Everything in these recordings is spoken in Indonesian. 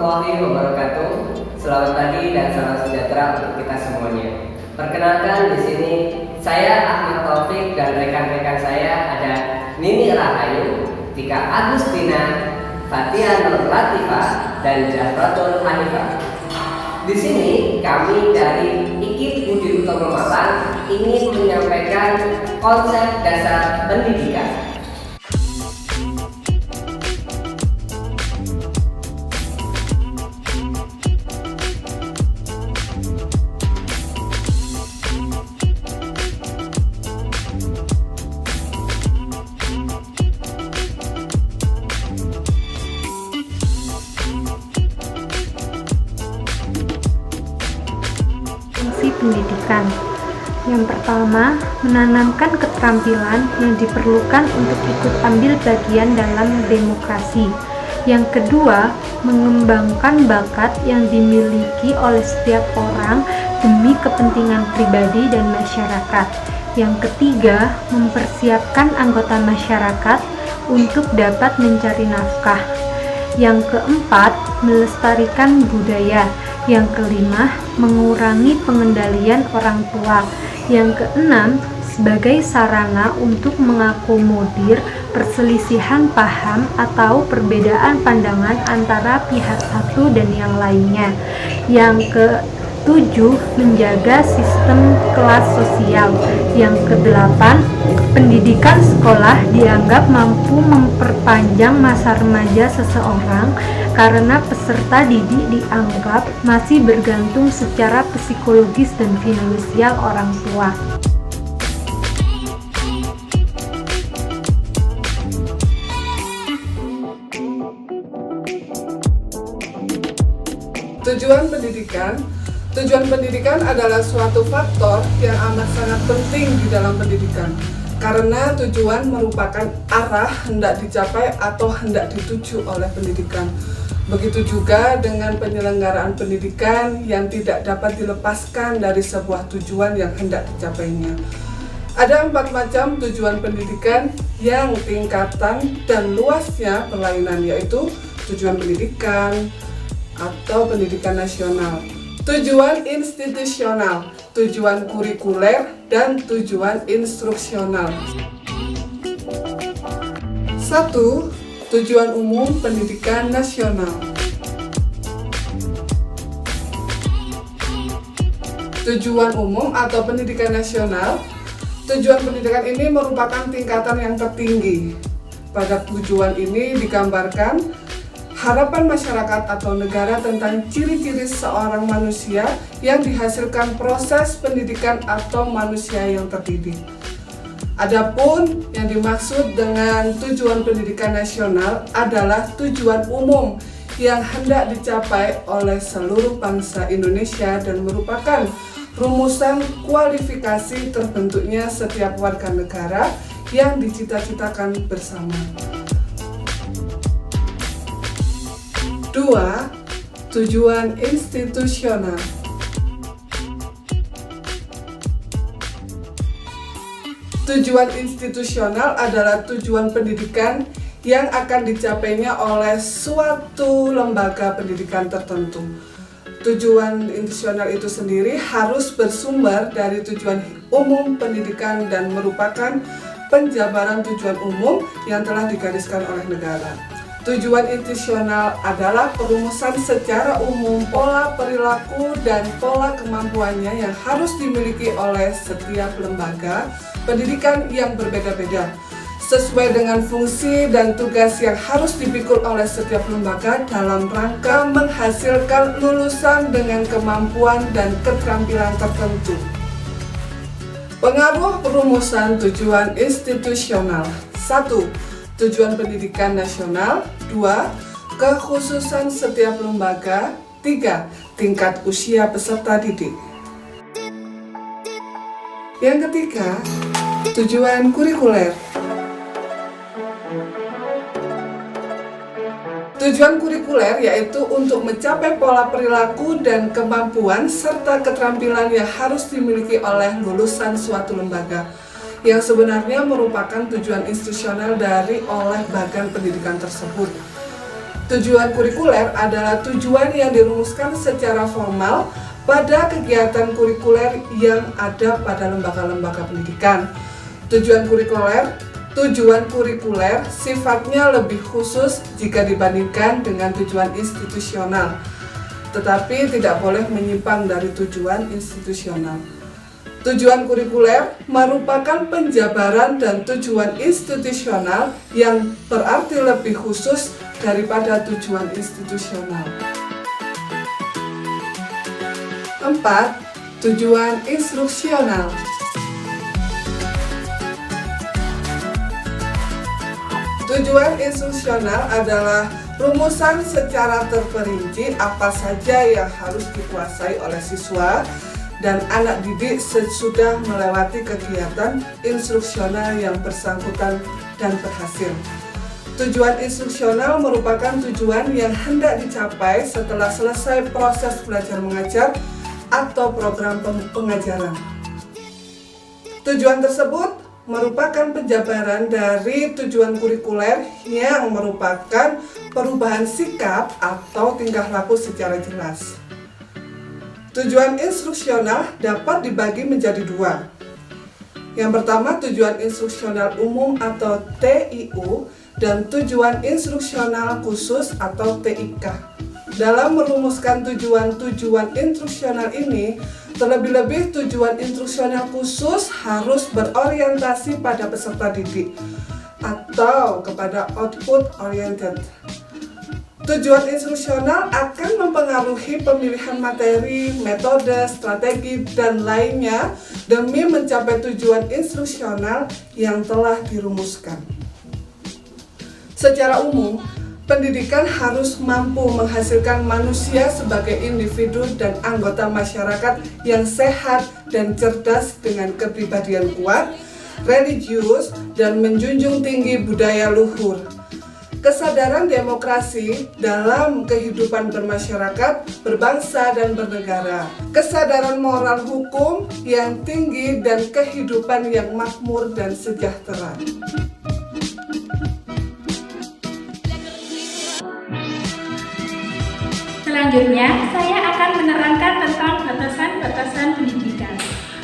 warahmatullahi wabarakatuh. Selamat pagi dan salam sejahtera untuk kita semuanya. Perkenalkan di sini saya Ahmad Taufik dan rekan-rekan saya ada Nini Rahayu, Tika Agustina, Fatia Nur Latifah, dan Jahratul Hanifah. Di sini kami dari IKIP Budi Utomo Malang ingin menyampaikan konsep dasar pendidikan. Fungsi pendidikan. Yang pertama, menanamkan keterampilan yang diperlukan untuk ikut ambil bagian dalam demokrasi. Yang kedua, mengembangkan bakat yang dimiliki oleh setiap orang demi kepentingan pribadi dan masyarakat. Yang ketiga, mempersiapkan anggota masyarakat untuk dapat mencari nafkah. Yang keempat, melestarikan budaya. Yang kelima, mengurangi pengendalian orang tua. Yang keenam, sebagai sarana untuk mengakomodir perselisihan paham atau perbedaan pandangan antara pihak satu dan yang lainnya. Yang ketujuh, menjaga sistem kelas sosial. Yang kedelapan, pendidikan sekolah dianggap mampu memperpanjang masa remaja seseorang karena peserta didik dianggap masih bergantung secara psikologis dan finansial orang tua. Tujuan pendidikan adalah suatu faktor yang amat sangat penting di dalam pendidikan, karena tujuan merupakan arah hendak dicapai atau hendak dituju oleh pendidikan. Begitu juga dengan penyelenggaraan pendidikan yang tidak dapat dilepaskan dari sebuah tujuan yang hendak dicapainya. Ada 4 macam tujuan pendidikan yang tingkatan dan luasnya berlainan, yaitu tujuan pendidikan atau pendidikan nasional, tujuan institusional, tujuan kurikuler, dan tujuan instruksional. 1. Tujuan umum pendidikan nasional. Tujuan umum atau pendidikan nasional, tujuan pendidikan ini merupakan tingkatan yang tertinggi. Pada tujuan ini digambarkan harapan masyarakat atau negara tentang ciri-ciri seorang manusia yang dihasilkan proses pendidikan atau manusia yang terdidik. Adapun yang dimaksud dengan tujuan pendidikan nasional adalah tujuan umum yang hendak dicapai oleh seluruh bangsa Indonesia dan merupakan rumusan kualifikasi terbentuknya setiap warga negara yang dicita-citakan bersama. 2. Tujuan institusional. Tujuan institusional adalah tujuan pendidikan yang akan dicapainya oleh suatu lembaga pendidikan tertentu. Tujuan institusional itu sendiri harus bersumber dari tujuan umum pendidikan dan merupakan penjabaran tujuan umum yang telah digariskan oleh negara. Tujuan institusional adalah perumusan secara umum pola perilaku dan pola kemampuannya yang harus dimiliki oleh setiap lembaga pendidikan yang berbeda-beda, sesuai dengan fungsi dan tugas yang harus dipikul oleh setiap lembaga dalam rangka menghasilkan lulusan dengan kemampuan dan keterampilan tertentu. Pengaruh perumusan tujuan institusional. 1. Tujuan pendidikan nasional. 2. Kekhususan setiap lembaga. 3. Tingkat usia peserta didik. Yang ketiga, tujuan kurikuler. Tujuan kurikuler yaitu untuk mencapai pola perilaku dan kemampuan serta keterampilan yang harus dimiliki oleh lulusan suatu lembaga, yang sebenarnya merupakan tujuan institusional dari oleh bagan pendidikan tersebut. Tujuan kurikuler adalah tujuan yang dirumuskan secara formal pada kegiatan kurikuler yang ada pada lembaga-lembaga pendidikan. Tujuan kurikuler sifatnya lebih khusus jika dibandingkan dengan tujuan institusional, tetapi tidak boleh menyimpang dari tujuan institusional. Tujuan kurikuler merupakan penjabaran dan tujuan institusional yang berarti lebih khusus daripada tujuan institusional. 4. Tujuan instruksional. Tujuan instruksional adalah rumusan secara terperinci apa saja yang harus dikuasai oleh siswa dan anak didik sesudah melewati kegiatan instruksional yang bersangkutan dan berhasil. Tujuan instruksional merupakan tujuan yang hendak dicapai setelah selesai proses belajar mengajar atau program pengajaran. Tujuan tersebut merupakan penjabaran dari tujuan kurikuler yang merupakan perubahan sikap atau tingkah laku secara jelas. Tujuan instruksional dapat dibagi menjadi dua. Yang pertama, tujuan instruksional umum atau TIU dan tujuan instruksional khusus atau TIK. Dalam merumuskan tujuan-tujuan instruksional ini, terlebih-lebih tujuan instruksional khusus harus berorientasi pada peserta didik atau kepada output oriented. Tujuan instruksional akan mempengaruhi pemilihan materi, metode, strategi, dan lainnya demi mencapai tujuan instruksional yang telah dirumuskan. Secara umum, pendidikan harus mampu menghasilkan manusia sebagai individu dan anggota masyarakat yang sehat dan cerdas dengan kepribadian kuat, religius, dan menjunjung tinggi budaya luhur. Kesadaran demokrasi dalam kehidupan bermasyarakat, berbangsa, dan bernegara. Kesadaran moral hukum yang tinggi dan kehidupan yang makmur dan sejahtera. Selanjutnya, saya akan menerangkan tentang batasan-batasan pendidikan.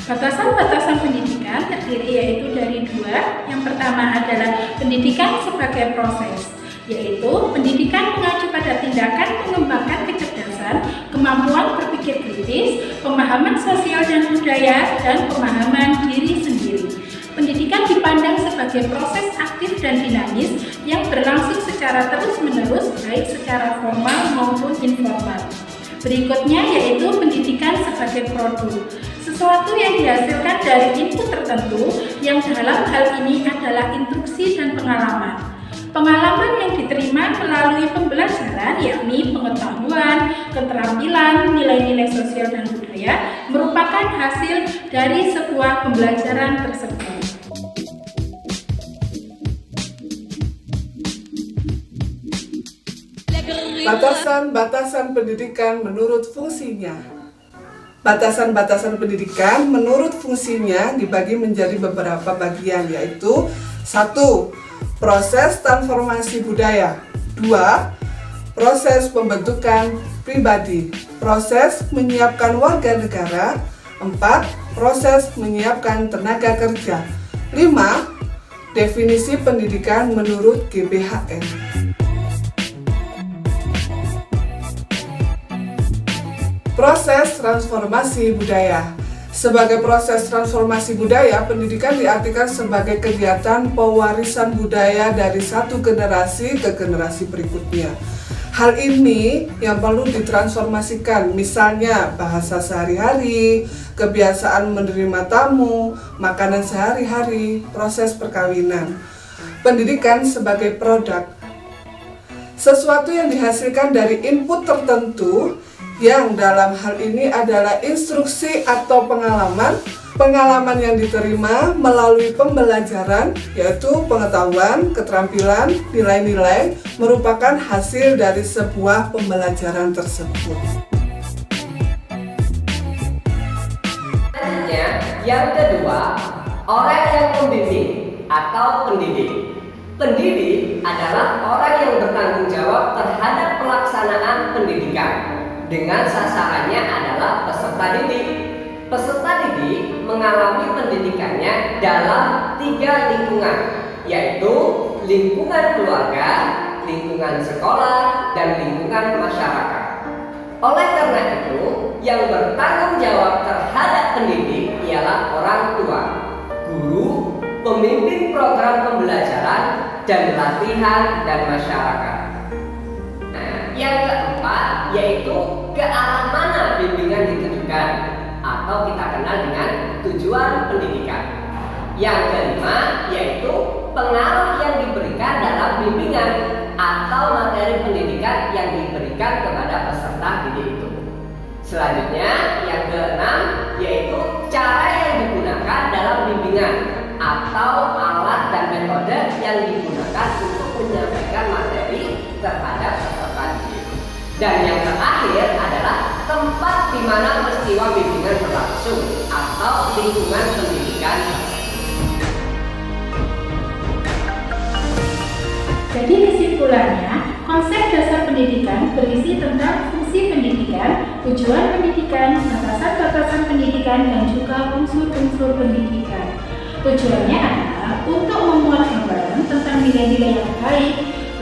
Batasan-batasan pendidikan terdiri yaitu dari dua. Yang pertama adalah pendidikan sebagai proses, yaitu pendidikan mengacu pada tindakan mengembangkan kecerdasan, kemampuan berpikir kritis, pemahaman sosial dan budaya, dan pemahaman diri sendiri. Pendidikan dipandang sebagai proses aktif dan dinamis yang berlangsung secara terus-menerus, baik secara formal maupun informal. Berikutnya yaitu pendidikan sebagai produk, sesuatu yang dihasilkan dari input tertentu yang dalam hal ini adalah instruksi dan pengalaman. Pengalaman yang diterima melalui pembelajaran yakni pengetahuan, keterampilan, nilai-nilai sosial dan budaya merupakan hasil dari sebuah pembelajaran tersebut. Batasan-batasan pendidikan menurut fungsinya. Batasan-batasan pendidikan menurut fungsinya dibagi menjadi beberapa bagian, yaitu 1. Proses transformasi budaya. 2. Proses pembentukan pribadi. Proses menyiapkan warga negara. 4. Proses menyiapkan tenaga kerja. 5. Definisi pendidikan menurut GBHN. Proses transformasi budaya. Sebagai proses transformasi budaya, pendidikan diartikan sebagai kegiatan pewarisan budaya dari satu generasi ke generasi berikutnya. Hal ini yang perlu ditransformasikan, misalnya bahasa sehari-hari, kebiasaan menerima tamu, makanan sehari-hari, proses perkawinan. Pendidikan sebagai produk, sesuatu yang dihasilkan dari input tertentu yang dalam hal ini adalah instruksi atau pengalaman yang diterima melalui pembelajaran, yaitu pengetahuan, keterampilan, nilai-nilai merupakan hasil dari sebuah pembelajaran tersebut. Selanjutnya, yang kedua, orang yang membimbing atau pendidik. Pendidik adalah orang yang bertanggung jawab terhadap pelaksanaan pendidikan dengan sasarannya adalah peserta didik. Peserta didik mengalami pendidikannya dalam 3 lingkungan, yaitu lingkungan keluarga, lingkungan sekolah, dan lingkungan masyarakat. Oleh karena itu, yang bertanggung jawab terhadap pendidik ialah orang tua, guru, pemimpin program pembelajaran, dan latihan dan masyarakat. Nah, yang keempat yaitu ke arah mana bimbingan ditujukan atau kita kenal dengan tujuan pendidikan. Yang kelima yaitu pengaruh yang diberikan dalam bimbingan atau materi pendidikan yang diberikan kepada peserta didik itu. Selanjutnya yang keenam yaitu cara yang digunakan dalam bimbingan atau alat dan metode yang digunakan untuk menyampaikan materi terhadap peserta didik. Dan yang terakhir adalah tempat di mana peristiwa bimbingan berlangsung atau lingkungan pendidikan. Jadi kesimpulannya, konsep dasar pendidikan berisi tentang fungsi pendidikan, tujuan pendidikan, batasan-batasan pendidikan, dan juga unsur-unsur pendidikan. Tujuannya adalah untuk memuat gambaran tentang nilai-nilai yang baik,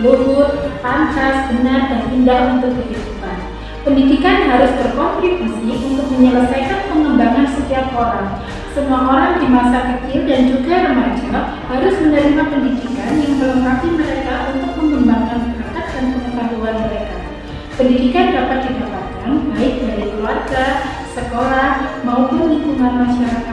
luhur, pantas, benar, dan indah untuk kehidupan. Pendidikan harus berkontribusi untuk menyelesaikan pengembangan setiap orang. Semua orang di masa kecil dan juga remaja harus menerima pendidikan yang melengkapi mereka untuk mengembangkan bakat dan pengetahuan mereka. Pendidikan dapat didapatkan baik dari keluarga, sekolah, maupun lingkungan masyarakat